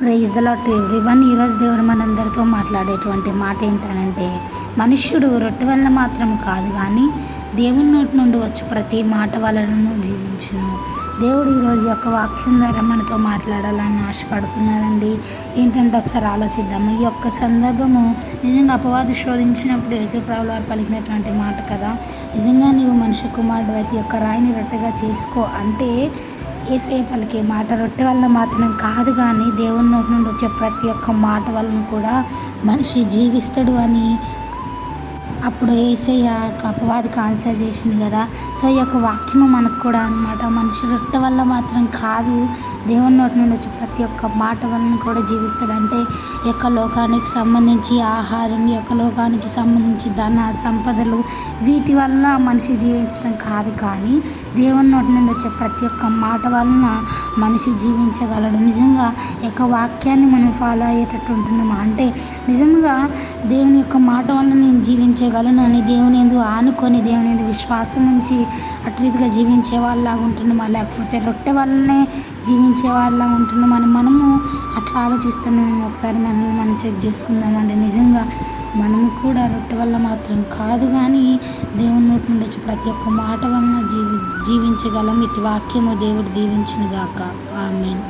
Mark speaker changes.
Speaker 1: Praise the Lord to everyone. ఈరోజు దేవుడు మనందరితో మాట్లాడేటువంటి మాట ఏంటనంటే, మనుష్యుడు రొట్టె వల్ల మాత్రం కాదు కానీ దేవుని నోటి నుండి వచ్చి ప్రతి మాట వలన జీవించును. దేవుడు ఈరోజు యొక్క వాక్యం ద్వారా మనతో మాట్లాడాలని ఆశపడుతున్నారండి. ఏంటంటే ఒకసారి ఆలోచిద్దాము. ఈ యొక్క సందర్భము నిజంగా అపవాది శోధించినప్పుడు యేసుప్రభువు వారు పలికినటువంటి మాట కదా. నిజంగా నీవు మనిషి కుమారుడు అయితే ఈ యొక్క రాయిని రొట్టెగా చేసుకో అంటే యేసయ్య పలికే మాట రొట్టె వల్ల మాత్రం కాదు కానీ దేవుని నోటి నుండి వచ్చే ప్రతి ఒక్క మాట వలన కూడా మనిషి జీవిస్తాడు అని అప్పుడు యేసయ్య అపవాదికి ఆన్సర్ చేసింది కదా. సో ఈ యొక్క వాక్యము మనకు కూడా అనమాట. మనిషి రొట్టె వల్ల మాత్రం కాదు, దేవుని నోటి నుండి వచ్చి ప్రతి ఒక్క మాట వలన కూడా జీవిస్తాడంటే ఈ యొక్క లోకానికి సంబంధించి ఆహారం, ఈ యొక్క లోకానికి సంబంధించి ధన సంపదలు వీటి వల్ల మనిషి జీవించడం కాదు కానీ దేవుని నోటి నుండి వచ్చే ప్రతి ఒక్క మాట వలన మనిషి జీవించగలడు. నిజంగా ఈ యొక్క వాక్యాన్ని మనం ఫాలో అయ్యేటట్టు ఉంటున్నాము అంటే నిజంగా దేవుని యొక్క మాట వలన నేను జీవించగలను అని దేవుని యందు ఆనుకొని దేవుని యందు విశ్వాసం ఉంచి అటు రీతిగా జీవించే వాళ్ళలాగా ఉంటున్నామా, లేకపోతే రొట్టె వల్లనే జీవించే వాళ్ళలాగా ఉంటున్నామా అని మనము అట్లా ఆలోచిస్తున్నాము. ఒకసారి మనల్ని మనం చెక్ చేసుకుందామండి. నిజంగా మనము కూడా రొట్టె వల్ల మాత్రం కాదు కానీ దేవుని నోటి నుండి వచ్చి ప్రతి ఒక్క మాట వలన జీవించగలం. ఇటు వాక్యము దేవుడు దీవించును గాక. ఆమేన్.